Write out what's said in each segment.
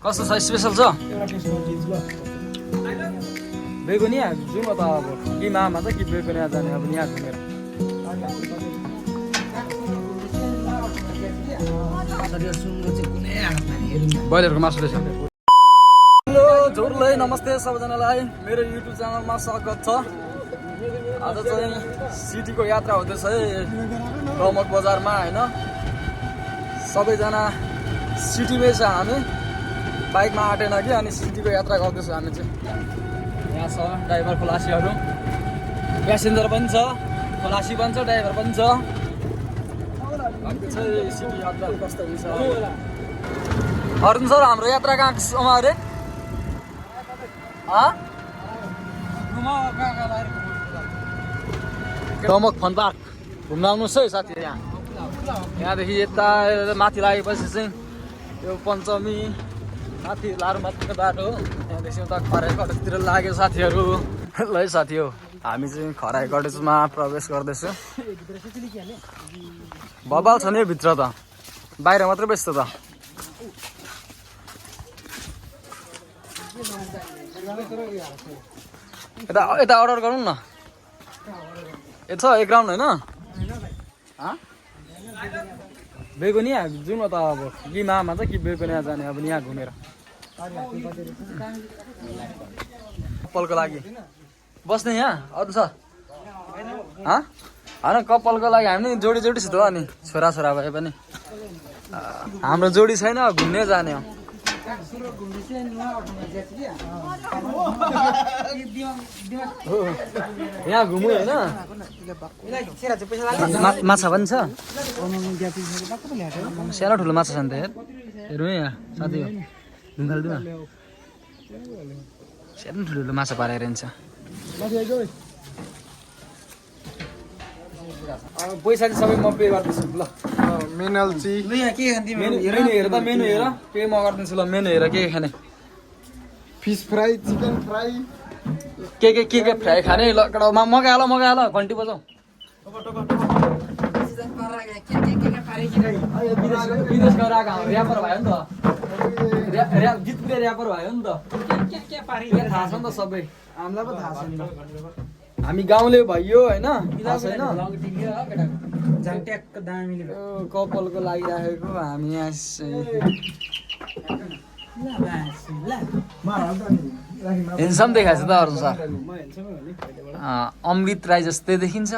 कस्तो छ स्पेशल छ बेगुनिया जाउँ त अब कि मामा छ कि बेगुनिया जाने अब यहाँ घुमेर ब्रोइलरको मासु रहेछ। हेलो जोरलै नमस्ते सबैजनालाई मेरो युट्युब च्यानलमा स्वागत छ। आज चाहिँ सिटीको यात्रा हुँदैछ है रमक बजारमा होइन। सबैजना सिटीमै छ हामी बाइकमा आँटेन कि अनि सिटीको यात्रा गर्दैछौँ हामी चाहिँ। यहाँ छ ड्राइभर खलासीहरू प्यासेन्जर पनि छ खलासी पनि छ ड्राइभर पनि छ। सिटी यात्रा कस्तो हुन्छ अर्जुन सर हाम्रो यात्रा कहाँसम्म अरे रमक फन पार्क घुम्न आउनुहोस् है साथी। यहाँदेखि यता माथि लागेपछि चाहिँ यो पञ्चमी माथि लारुमाथिको बाटो हो। त्यहाँदेखि उता खराई कटेजतिर लाग्यो साथीहरू। ल है साथी हो हामी चाहिँ खराई कटेजमा प्रवेश गर्दैछौँ। बबाल छ नि भित्र त बाहिर मात्रै बेच्छ त। यता यता अर्डर गरौँ न छ एक राउन्ड होइन बेगुनिया जाउँ न त अब कि मामा छ कि बेगुनिया जाने अब यहाँ घुमेर कपालको लागि बस्ने यहाँ अरू छ होइन कपालको लागि हामी जोडी जोडी छ त अनि छोराछोरा भए पनि हाम्रो जोडी छैन घुम्ने जाने हो। यहाँ घुमु होइन माछा पनि छ सानो ठुलो माछा छ नि त हेरौँ यहाँ साथी हो ढुङ्गाल्दिउँ सानो ठुलो माछा पारेर हिँड्छ। पैसा चाहिँ सबै म पे गर्दैछु ल। मेनु हेर त मेनु हेर पे म गरिदिन्छु ल। मेनु हेर के खाने फिस फ्राई चिकन फ्राई के फ्राई खाने ल मगाएला घन्टी बजाऊ। विदेश गएर आएको हाम्रो ऱ्यापर भयो नि त जितपुरे ऱ्यापर भयो नि त थाहा छ नि त सबै हामीलाई पो थाहा छैन। हामी गाउँले भइयो होइन थाहा छैन। कपालको लागिराखेको हामी यहाँ हेन्सम देखाएको छ त अरू सर अमृत राई जस्तै देखिन्छ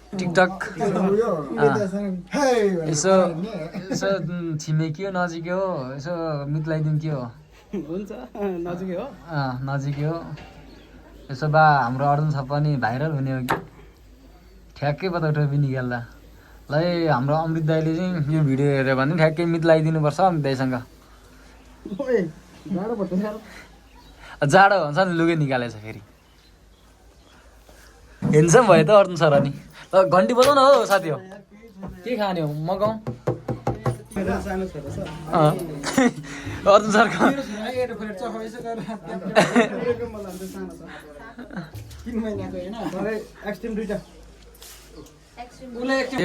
टिकटक। यसो यसो छिमेकी हो नजिकै हो यसो मितलाइदिउँ के हो नजिकै हो यसो बा हाम्रो अर्जुन छ पनि भाइरल हुने हो कि ठ्याक्कै पत्ता टोपी निकाल्दा ल हाम्रो अमृत दाईले चाहिँ यो भिडियो हेऱ्यो भने ठ्याक्कै मितलाइदिनुपर्छ अमृत दाईसँग। जाडो भन्छ नि लुगे निकालेछ फेरि हेन्सम भयो त अर्जुन सर। अनि ल घन्टी बजाउ न हो साथी हो के खाने हो मगाउँ अर्जुन सरको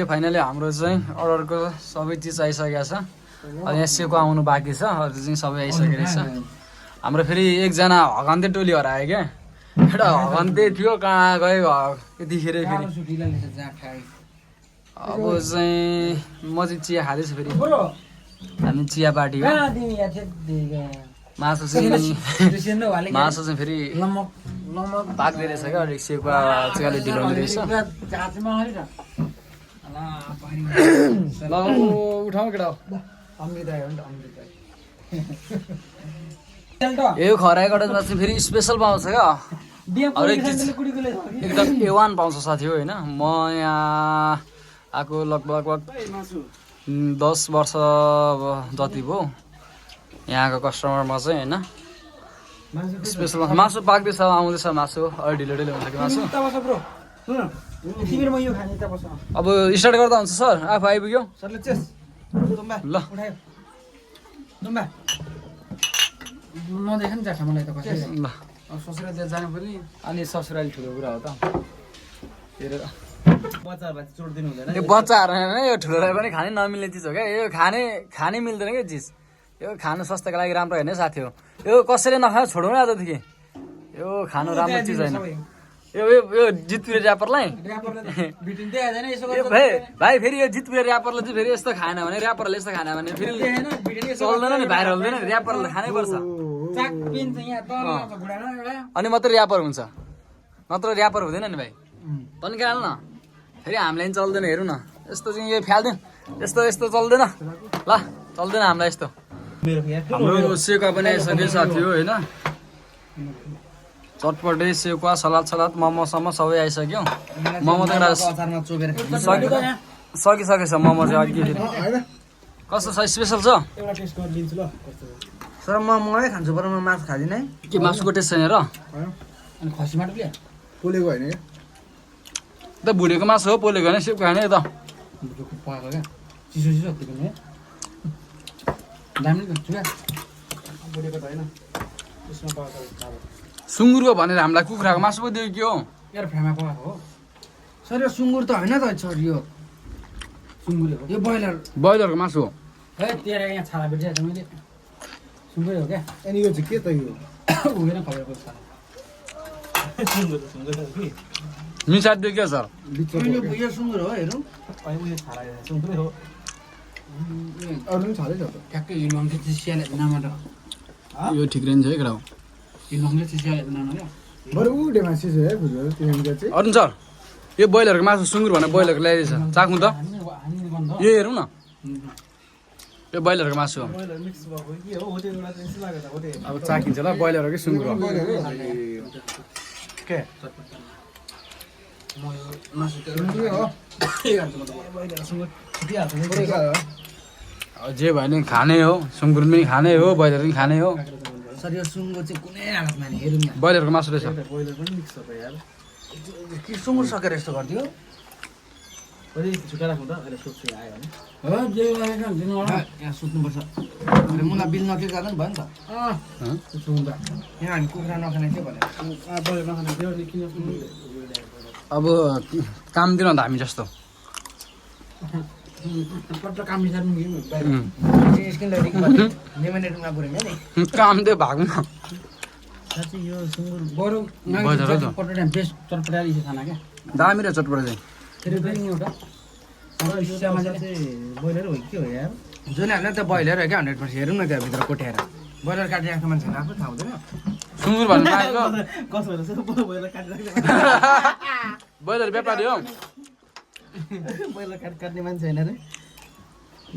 फाइनली हाम्रो चाहिँ अर्डरको सबै चिज आइसकेको छ। अनि यहाँ सेको आउनु बाँकी छ अरू चाहिँ सबै आइसकेको रहेछ। हाम्रो फेरि एकजना हगन्ते टोली हरायो क्या एउटा हगन्ते थियो कहाँ गयो यतिखेर फेरि। अब चाहिँ म चाहिँ चिया खाँदैछु फेरि हामी चिया पार्टी हो। मासु चाहिँ फेरि पाक्दै रहेछ क्या अलिक सेको चाहिँ अलिक ढिलो हुँदो रहेछ। ल उठाउँ केटा यो खराई कटेजमा चाहिँ फेरि स्पेसल पाउँछ क्या हरेक चिज एकदम A1 पाउँछ साथी हो होइन। म यहाँ आएको लगभग 10 वर्ष जति भयो यहाँको कस्टमरमा चाहिँ होइन। स्पेसल मासु पाक्दैछ आउँदैछ मासु अलि ढिलो ढिलो हुन्छ कि मासु। अब स्टार्ट गर्दा हुन्छ सर आफू आइपुग्यो ल नदेखा नि जान्छ मलाई त कसरी ल ससुराली त्यहाँ जानु पर्ने अनि ससुराली ठुलो कुरा हो त हेरेर यो बच्चाहरू यो ठुलोलाई पनि खानै नमिल्ने चिज हो क्या यो खानै मिल्दैन क्या चिज यो खानु स्वास्थ्यको लागि राम्रो होइन साथी हो यो कसैले नखायो छोडौँ न आजदेखि यो खानु राम्रो चिज होइन यो यो यो जितपुरे ऱ्यापरलाई भाइ फेरि यो जितपुरे ऱ्यापरले चाहिँ फेरि यस्तो खाएन भने ऱ्यापरले यस्तो खाएन भने फेरि चल्दैन नि भाइरल हुँदैन ऱ्यापरले खानै पर्छ अनि मात्रै ऱ्यापर हुन्छ नत्र ऱ्यापर हुँदैन नि भाइ तन्काइहाल न फेरि हामीलाई पनि चल्दैन हेरौँ न यस्तो चाहिँ यो फ्याल्दैन यस्तो यस्तो चल्दैन ल चल्दैन हामीलाई यस्तो हाम्रो सेका पनि आइसक्यो साथी हो होइन चटपटे सेकुवा सलाद मोमोसम्म सबै आइसक्यो मोमो त सकिसकेछ मोमो चाहिँ अलिकति कस्तो छ स्पेसल छ सर म मकै खान्छु पर म मासु खाँदिनँ है के मासुको टेस्ट छैन र अनि खसी माटो के पोलेको होइन त भुटेको मासु हो पोलेको होइन सेपको खाने त पकाएको क्या चिसो चिसो त्यो दामी खान्छु क्या बुढेको त होइन त्यसमा पकाएको सुँगुरको भनेर हामीलाई कुखुराको मासु पो दियो के हो यार फ्राईमा पकाएको हो सर यो सुँगुर त होइन त सर यो सुँगुर हो यो ब्रोइलरको मासु हो है तेरो यहाँ छाला भेटिरहेको छ मैले सुँगुरै हो क्या अनि यो चाहिँ के त यो हुँदैन खबरको छाला मिसाद दियो क्या सर यो सुँगुर हो हेरौँ सुँगुरै हो अरू पनि छँदै छ त ठ्याक्कै यो लङ्गे चिसियाले नामाट यो ठिक रहेछ है केटा यो लङ्गे चिसियाले नामा क्या बरु उडे मासु है बुझ्यो त्यो चाहिँ अरुण सर यो ब्रोइलरको मासु सुँगुर भनेर ब्रोइलरको ल्याइदिएछ चाख्नु त यो हेरौँ न यो ब्रोइलरको मासु हो अब चाखिन्छ ल ब्रोइलर हो कि सुँगुर हो के म यो मासु जे भयो नि खाने हो सुँगुर पनि खाने हो ब्रोइलर पनि खाने हो सर यो सुँगुर चाहिँ कुनै हालतमा नि हेरौँ न ब्रोइलरको मासु रहेछ के सुँगुर सकेर यस्तो गरिदियो हो जे यहाँ सुत्नुपर्छ मलाई बिल नतिर्दा पनि भयो नि त यहाँ हामी कुखुरा नखाने थियो भने अब काम दिन त हामी जस्तो काम बिचार काम त्यो भाग्नु साँच्चै यो सुँगुर बरु बेस्ट चटपटाएर खाना क्या दामी र चटपट चाहिँ फेरि पनि एउटा ब्रोइलर हो के हो यार जुन हामीलाई त ब्रोइलर हो क्या 100% हेरौँ न त्यहाँभित्र कोट्याएर ब्रोइलर काटिरहेको मान्छेहरू आफै थाहा हुँदैन सुँगुर भन्नु ब्रोइलर व्यापारी हो ब्रोइलर काट्ने मान्छे होइन रे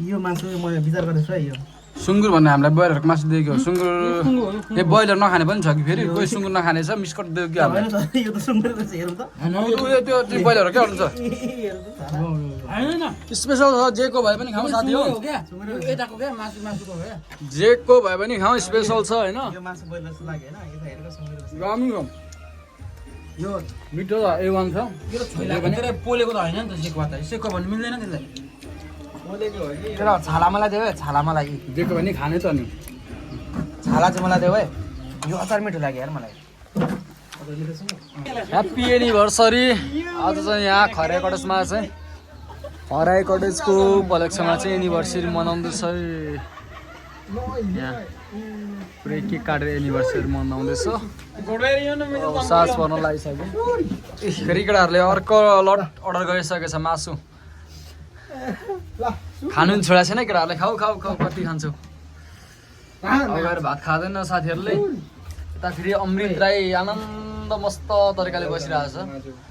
यो मासु म विचार गर्दैछु है यो सुँगुर भन्ने हामीलाई ब्रोइलरको मासु दिएको हो सुँगुर ए ब्रोइलर नखाने पनि छ कि फेरि कोही सुँगुर नखाने छ मिस्कट दियो कि हामीलाई यो त सुँगुर रहेछ हेरौँ त त्यो ब्रोइलर हो क्या हुन्छ स्पेसल छ जेको भए पनि खाउँ साथी हो यताको क्या मासुको हो क्या जेको भए पनि खाउँ स्पेसल छ होइन यो मासु ब्रोइलर जस्तो लाग्यो होइन यता हेरेको सुँगुर दामी हो यो मिठो त A1 छ यो छोइला भनेर पोलेको त होइन नि त सेको त सेको भन्नु मिल्दैन त्यसलाई पोलेको हो कि तर छाला मलाई देऊ है छाला मलाई जेको भने खाने त नि छाला चाहिँ मलाई देऊ है यो अचार मिठो लाग्यो यार मलाई ह्याप्पी एनिभर्सरी आज चाहिँ यहाँ खराई कटेजमा चाहिँ खराई कटेजको उपलक्ष्यमा चाहिँ एनिभर्सरी मनाउँदैछ यहाँ पुरै केक काटेर एनिभर्सरी मनाउँदैछ सास पर्न लागिसक्यो फेरि केटाहरूले अर्को लट अर्डर गरिसकेछ मासु खानु पनि छोडेको छैन केटाहरूले खाऊ खाऊ खाऊ कति खान्छौ अगाडि भात खाँदैन साथीहरूले यता फेरि अमृत राई आनन्द मस्त तरिकाले बसिरहेको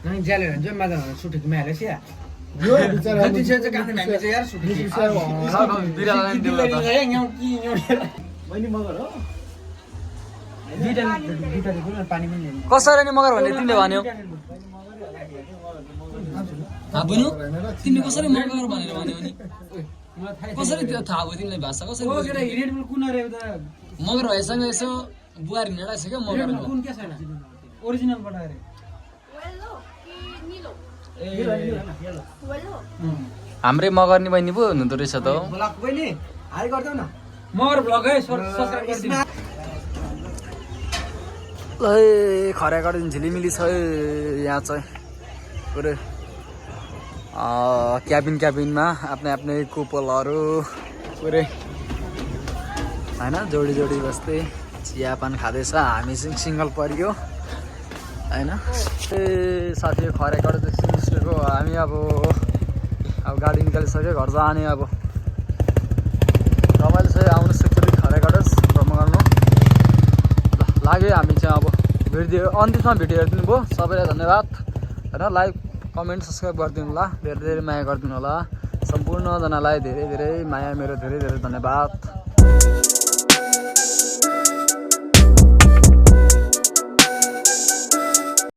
छ ज्यालेर हुन्छ माछा सुटेकोमा हालेछ या यो बिचारा कसरी नि मगर भन्ने तिमीले भन्यो तिमीले कसरी मगर भनेर भन्यो नि कसरी त्यो थाहा भयो तिमीलाई भाषा कसरी मगर भएसँग यसो बुहारी हिँडेको छ क्या मगर हाम्रै मगर्नी बहिनी पो हुनुहुँदो रहेछ त खराई कटेज झिलिमिली छ यहाँ चाहिँ पुरै क्याबिनमा आफ्नै आफ्नै कुपलहरू पुरै होइन जोडी जोडी बस्दै चियापान खाँदैछ हामी चाहिँ सिङ्गल परियो होइन ए साथी खरेबाट चाहिँ निस्केको हामी अब गाडी निकालिसक्यो घर जाने अब रमाइलो चाहिँ आउनुहोस् एकचोटि खरेबाट भ्रमण गर्नु लाग्यो हामी चाहिँ अब भिडियो अन्तिममा भिडियो हेरिदिनु भयो सबैलाई धन्यवाद होइन लाइक कमेन्ट सब्सक्राइब गरिदिनु होला धेरै धेरै माया गरिदिनु होला सम्पूर्णजनालाई धेरै धेरै माया मेरो धेरै धेरै धन्यवाद।